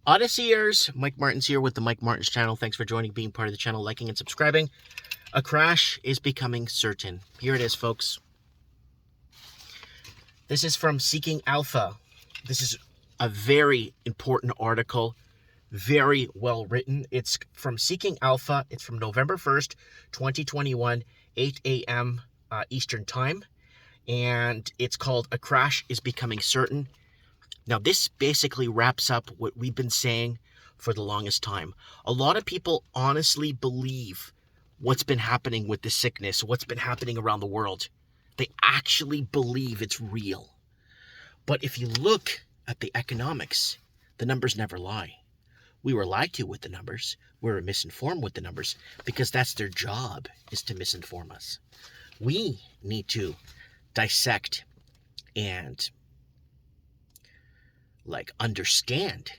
Odysseyers, Mike Martin's here with the Mike Martin's channel. Thanks for joining, being part of the channel, liking and subscribing. A crash is becoming certain. Here it is, folks. This is from Seeking Alpha. This is a very important article, very well written. It's from Seeking Alpha. It's from November 1st, 2021, 8 a.m. Eastern Time. And it's called A Crash is Becoming Certain. Now, this basically wraps up what we've been saying for the longest time. A lot of people honestly believe what's been happening with the sickness, what's been happening around the world. They actually believe it's real. But if you look at the economics, the numbers never lie. We were lied to with the numbers. We were misinformed with the numbers because that's their job, is to misinform us. We need to dissect and understand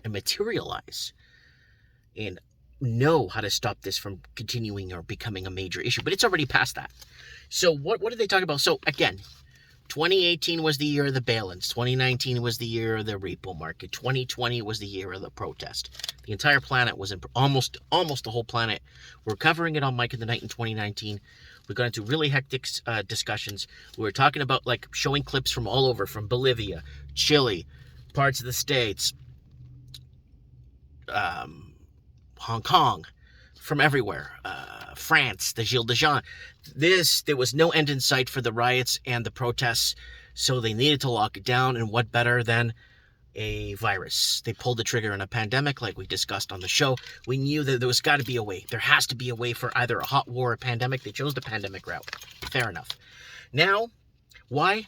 and materialize and know how to stop this from continuing or becoming a major issue. But it's already past that. So what did they talk about? So again, 2018 was the year of the bail-ins. 2019 was the year of the repo market. 2020 was the year of the protest. The entire planet was almost the whole planet. We're covering it on Mike in the Night in 2019. We got into really hectic discussions. We were talking about showing clips from all over, from Bolivia, Chile, parts of the States, Hong Kong, from everywhere, France, the Gilets de Jean. There was no end in sight for the riots and the protests, so they needed to lock it down, and what better than a virus? They pulled the trigger on a pandemic like we discussed on the show. We knew that there was got to be a way. There has to be a way for either a hot war or a pandemic. They chose the pandemic route. Fair enough. Now, why?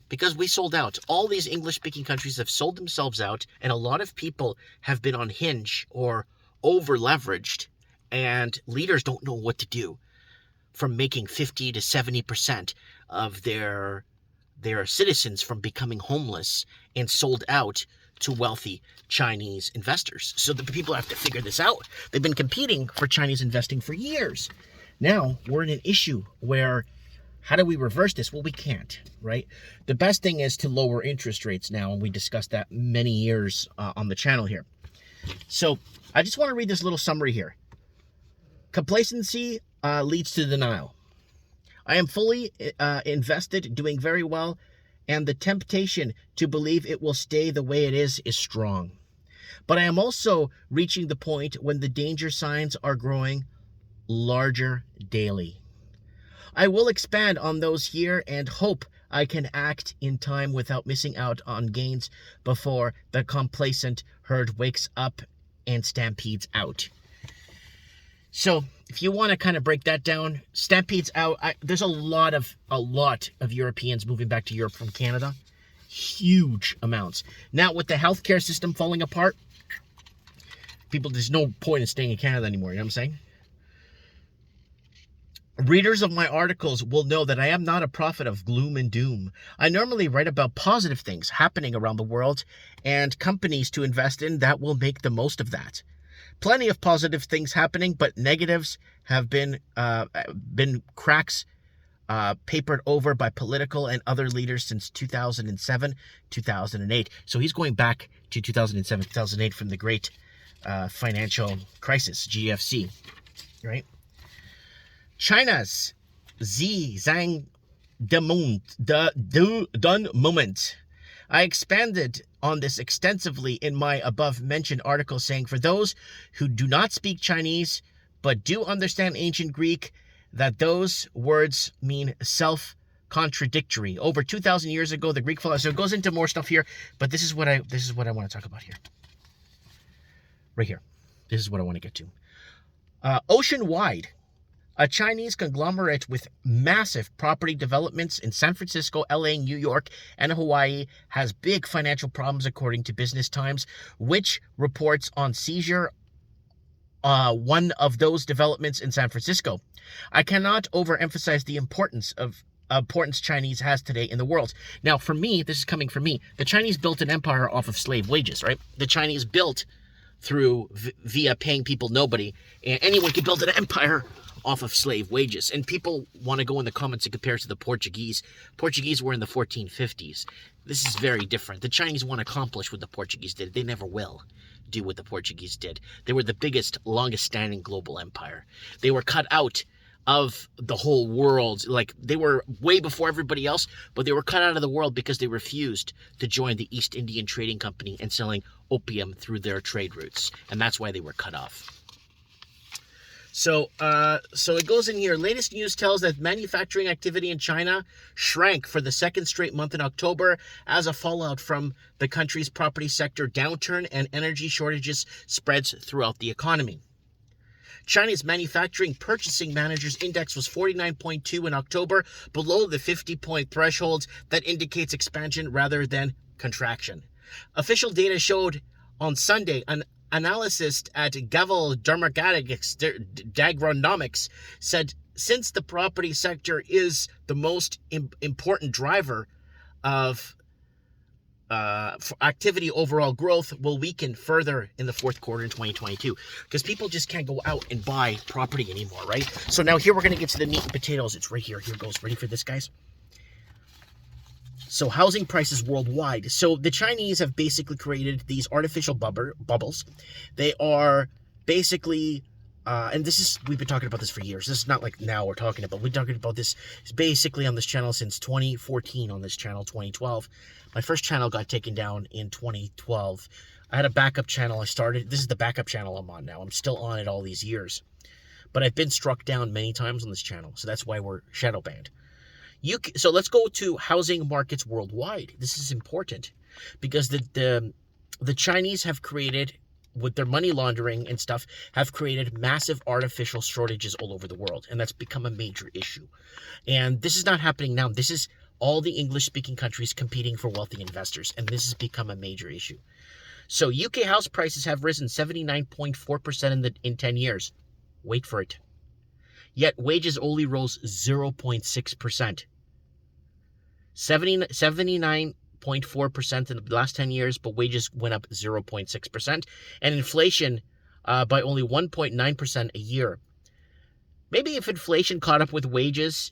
Because we sold out. All these English-speaking countries have sold themselves out, and a lot of people have been on hinge or over-leveraged, and leaders don't know what to do, from making 50 to 70% of their citizens from becoming homeless and sold out to wealthy Chinese investors. So the people have to figure this out. They've been competing for Chinese investing for years. Now we're in an issue where, how do we reverse this? Well, we can't, right? The best thing is to lower interest rates now, and we discussed that many years on the channel here. So I just want to read this little summary here. Complacency leads to denial. I am fully invested, doing very well, and the temptation to believe it will stay the way it is strong. But I am also reaching the point when the danger signs are growing larger daily. I will expand on those here and hope I can act in time without missing out on gains before the complacent herd wakes up and stampedes out. So if you want to kind of break that down, stampedes out. There's a lot of Europeans moving back to Europe from Canada. Huge amounts. Now with the healthcare system falling apart, there's no point in staying in Canada anymore. You know what I'm saying? Readers of my articles will know that I am not a prophet of gloom and doom. I normally write about positive things happening around the world and companies to invest in that will make the most of that. Plenty of positive things happening, but negatives have been cracks papered over by political and other leaders since 2007, 2008. So he's going back to 2007, 2008 from the great financial crisis, GFC, right? China's Zhang Dun moment. I expanded on this extensively in my above-mentioned article, saying, for those who do not speak Chinese but do understand ancient Greek, that those words mean self-contradictory. Over 2,000 years ago, the Greek philosopher, it goes into more stuff here, but this is what I want to talk about here. Right here. This is what I want to get to. Ocean-wide, a Chinese conglomerate with massive property developments in San Francisco, LA, New York, and Hawaii has big financial problems, according to Business Times, which reports on seizure one of those developments in San Francisco. I cannot overemphasize the importance Chinese has today in the world. Now, for me, this is coming from me. The Chinese built an empire off of slave wages, right? The Chinese built via paying people nobody, and anyone could build an empire off of slave wages. And people want to go in the comments and compare to the Portuguese. Portuguese were in the 1450s. This is very different. The Chinese want to accomplish what the Portuguese did. They never will do what the Portuguese did. They were the biggest, longest standing global empire. They were cut out of the whole world. Like, they were way before everybody else, but they were cut out of the world because they refused to join the East Indian Trading Company and selling opium through their trade routes. And that's why they were cut off. So it goes in here. Latest news tells that manufacturing activity in China shrank for the second straight month in October as a fallout from the country's property sector downturn and energy shortages spreads throughout the economy. China's Manufacturing Purchasing Managers Index was 49.2 in October, below the 50-point threshold that indicates expansion rather than contraction. Official data showed on Sunday an analyst at Gavel Dagronomics said since the property sector is the most important driver of for activity, overall growth will weaken further in the fourth quarter in 2022 because people just can't go out and buy property anymore, right? So now here we're going to get to the meat and potatoes. It's right here. Here goes. Ready for this, guys? So housing prices worldwide. So the Chinese have basically created these artificial bubbles. They are basically, and this is, we've been talking about this for years. This is not like now we're talking about. We've been talking about this basically on this channel since 2014 on this channel, 2012. My first channel got taken down in 2012. I had a backup channel I started. This is the backup channel I'm on now. I'm still on it all these years. But I've been struck down many times on this channel. So that's why we're shadow banned. So let's go to housing markets worldwide. This is important because the Chinese have created, with their money laundering and stuff, have created massive artificial shortages all over the world. And that's become a major issue. And this is not happening now. This is all the English-speaking countries competing for wealthy investors. And this has become a major issue. So UK house prices have risen 79.4% in 10 years. Wait for it. Yet wages only rose 0.6%. 79.4% in the last 10 years, but wages went up 0.6%. And inflation by only 1.9% a year. Maybe if inflation caught up with wages,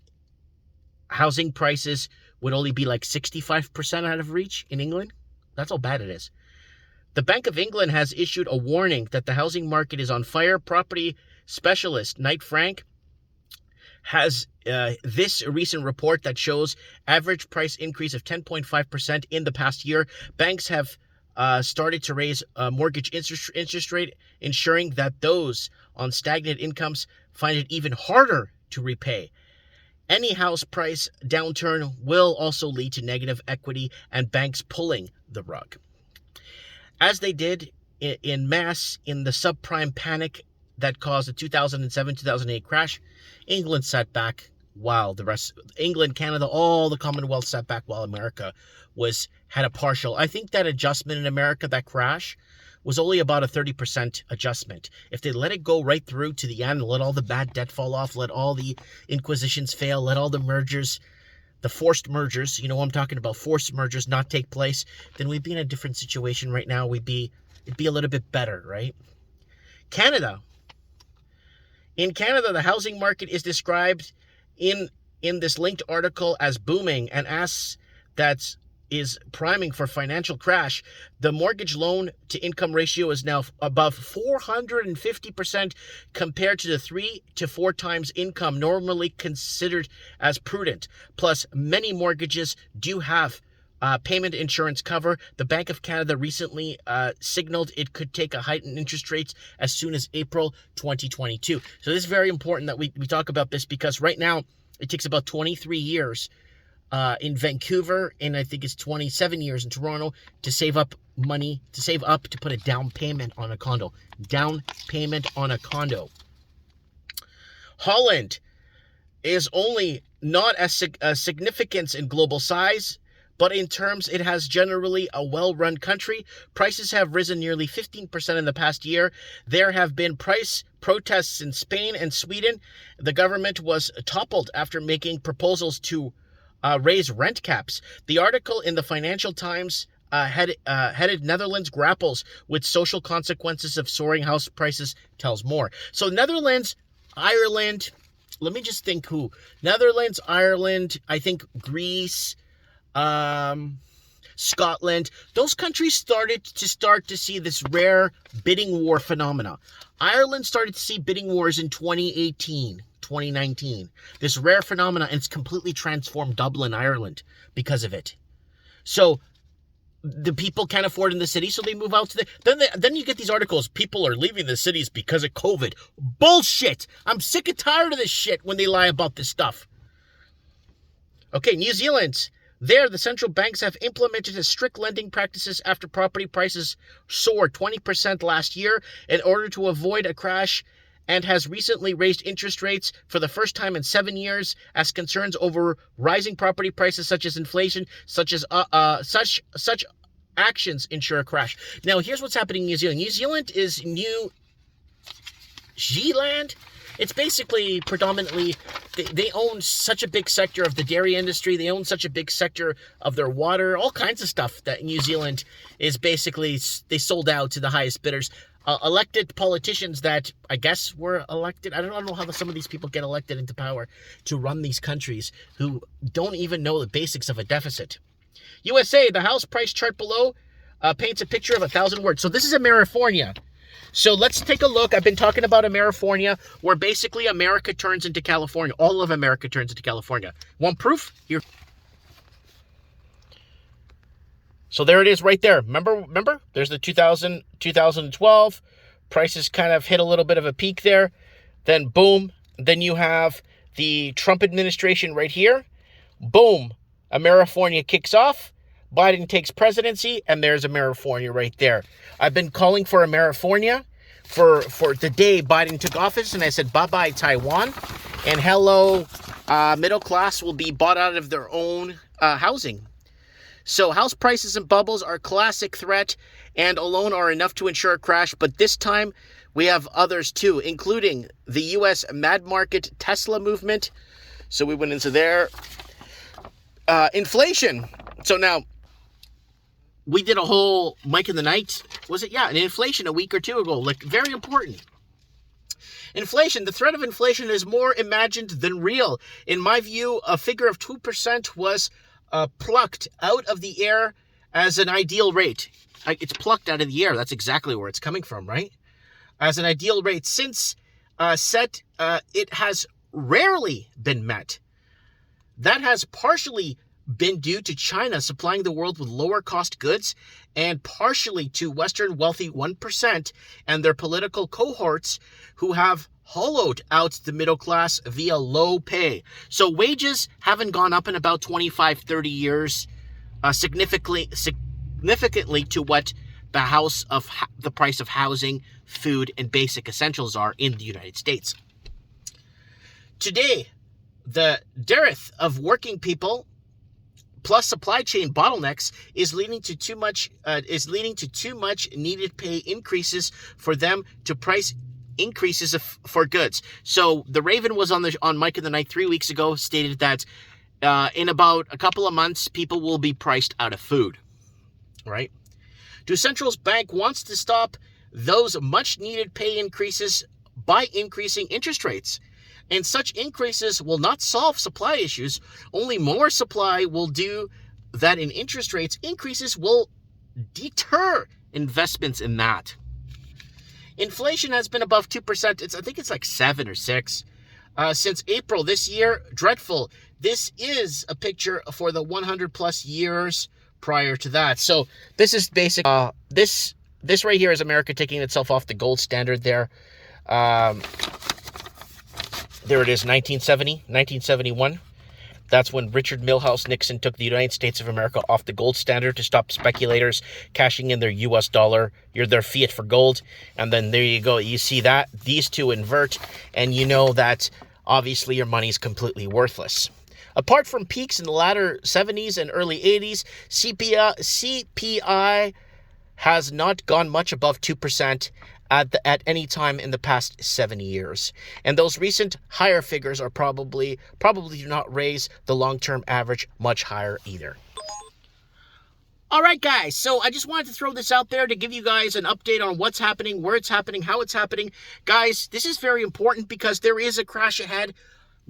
housing prices would only be like 65% out of reach in England. That's how bad it is. The Bank of England has issued a warning that the housing market is on fire. Property specialist Knight Frank has this recent report that shows average price increase of 10.5% in the past year. Banks have started to raise mortgage interest rate, ensuring that those on stagnant incomes find it even harder to repay. Any house price downturn will also lead to negative equity and banks pulling the rug, as they did in masse in the subprime panic that caused the 2007-2008 crash. England sat back while the rest, England, Canada, all the Commonwealth sat back while America had a partial. I think that adjustment in America, that crash, was only about a 30% adjustment. If they let it go right through to the end, let all the bad debt fall off, let all the inquisitions fail, let all the mergers, the forced mergers, you know what I'm talking about, forced mergers not take place, then we'd be in a different situation right now. It'd be a little bit better, right? Canada. In Canada, the housing market is described in this linked article as booming, and as that is priming for financial crash. The mortgage loan to income ratio is now above 450% compared to the 3 to 4 times income normally considered as prudent. Plus, many mortgages do have payment insurance cover. The Bank of Canada recently signaled it could take a heightened interest rates as soon as April 2022. So this is very important that we talk about this, because right now it takes about 23 years in Vancouver, and I think it's 27 years in Toronto to save up money, to put a down payment on a condo. Down payment on a condo. Holland is only not as significant in global size, but in terms it has generally a well-run country. Prices have risen nearly 15% in the past year. There have been price protests in Spain and Sweden. The government was toppled after making proposals to raise rent caps. The article in the Financial Times headed Netherlands grapples with social consequences of soaring house prices tells more. So Netherlands, Ireland, let me just think who. Netherlands, Ireland, I think Greece, Scotland. Those countries started to see this rare bidding war phenomena. Ireland started to see bidding wars in 2018, 2019. This rare phenomena, and it's completely transformed Dublin, Ireland because of it. So the people can't afford in the city, so they move out to then you get these articles, people are leaving the cities because of COVID. Bullshit! I'm sick and tired of this shit when they lie about this stuff. Okay, New Zealand. There, the central banks have implemented strict lending practices after property prices soared 20% last year in order to avoid a crash, and has recently raised interest rates for the first time in 7 years as concerns over rising property prices such as inflation, such actions ensure a crash. Now, here's what's happening in New Zealand. New Zealand is New Zealand. It's basically predominantly, they own such a big sector of the dairy industry. They own such a big sector of their water, all kinds of stuff that New Zealand is basically, they sold out to the highest bidders. Elected politicians that I guess were elected. I don't know how some of these people get elected into power to run these countries who don't even know the basics of a deficit. USA, the house price chart below paints a picture of 1,000 words. So this is Amerifornia. So let's take a look. I've been talking about Amerifornia, where basically America turns into California. All of America turns into California. Want proof? Here. So there it is right there. Remember? There's the 2012. Prices kind of hit a little bit of a peak there. Then boom. Then you have the Trump administration right here. Boom. Amerifornia kicks off. Biden takes presidency, and there's Amerifornia right there. I've been calling for Amerifornia for the day Biden took office, and I said, bye-bye, Taiwan. And hello, middle class will be bought out of their own housing. So house prices and bubbles are a classic threat and alone are enough to ensure a crash. But this time we have others too, including the U.S. mad market Tesla movement. So we went into there. Inflation. So now we did a whole Mike in the Night. Was it? Yeah, an inflation a week or two ago. Like, very important. Inflation. The threat of inflation is more imagined than real. In my view, a figure of 2% was plucked out of the air as an ideal rate. It's plucked out of the air. That's exactly where it's coming from, right? As an ideal rate. Since it has rarely been met. That has partially been due to China supplying the world with lower cost goods, and partially to Western wealthy 1% and their political cohorts who have hollowed out the middle class via low pay. So wages haven't gone up in about 25, 30 years, significantly to what the price of housing, food, and basic essentials are in the United States. Today, the dearth of working people plus supply chain bottlenecks is leading to too much needed pay increases for them to price increases for goods. So the Raven was on Mike in the Night 3 weeks ago, stated that in about a couple of months, people will be priced out of food, right? Do central bank wants to stop those much needed pay increases by increasing interest rates. And such increases will not solve supply issues. Only more supply will do that, in interest rates increases will deter investments in that. Inflation has been above 2%. I think it's like 7 or 6 since April this year. Dreadful. This is a picture for the 100 plus years prior to that. So this is basic. This right here is America taking itself off the gold standard there. There it is, 1971. That's when Richard Milhouse Nixon took the United States of America off the gold standard to stop speculators cashing in their U.S. dollar, their fiat for gold. And then there you go. You see that these two invert, and you know that obviously your money is completely worthless. Apart from peaks in the latter 70s and early 80s, CPI has not gone much above 2% at any time in the past 7 years. And those recent higher figures are probably do not raise the long-term average much higher either. All right, guys, so I just wanted to throw this out there to give you guys an update on what's happening, where it's happening, how it's happening. Guys, this is very important because there is a crash ahead.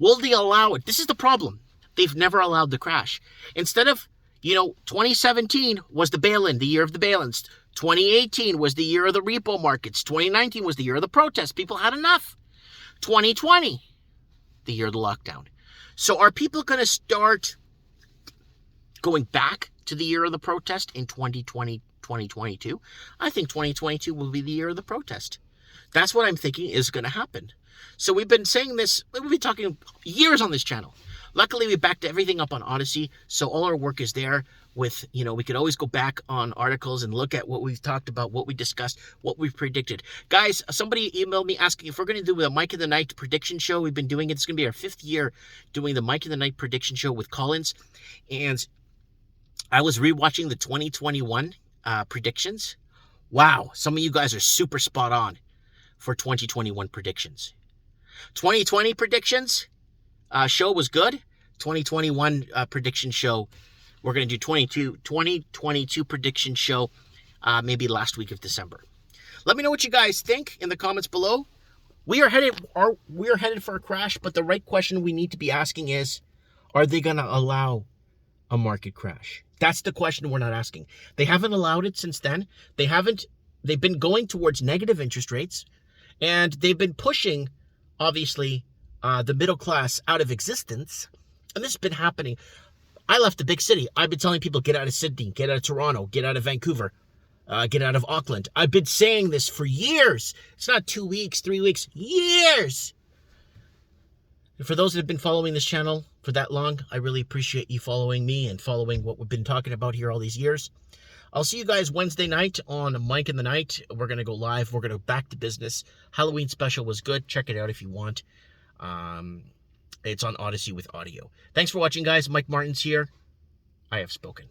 Will they allow it? This is the problem. They've never allowed the crash. Instead of, 2017 was the bail-in, the year of the bail-ins. 2018 was the year of the repo markets. 2019 was the year of the protests. People had enough. 2020, the year of the lockdown. So are people going to start going back to the year of the protest in 2020, 2022? I think 2022 will be the year of the protest. That's what I'm thinking is going to happen. So we've been saying this, we've been talking years on this channel. Luckily, we backed everything up on Odyssey, so all our work is there with, we could always go back on articles and look at what we've talked about, what we discussed, what we've predicted. Guys, somebody emailed me asking if we're going to do a Mike in the Night prediction show. We've been doing it. It's going to be our 5th year doing the Mike in the Night prediction show with Collins. And I was rewatching the 2021 predictions. Wow, some of you guys are super spot on for 2021 predictions. 2020 predictions show was good. 2021 prediction show, we're going to do 2022 prediction show maybe last week of December. Let me know what you guys think in the comments below. We are headed for a crash, but the right question we need to be asking is, are they going to allow a market crash? That's the question we're not asking. They haven't allowed it since then. They've been going towards negative interest rates, and they've been pushing, obviously, the middle class out of existence. And this has been happening. I left the big city. I've been telling people, get out of Sydney, get out of Toronto, get out of Vancouver, get out of Auckland. I've been saying this for years. It's not 2 weeks, 3 weeks, years. And for those that have been following this channel for that long, I really appreciate you following me and following what we've been talking about here all these years. I'll see you guys Wednesday night on Mike in the Night. We're going to go live. We're going to go back to business. Halloween special was good. Check it out if you want. It's on Odyssey with audio. Thanks for watching, guys. Mike Martin's here. I have spoken.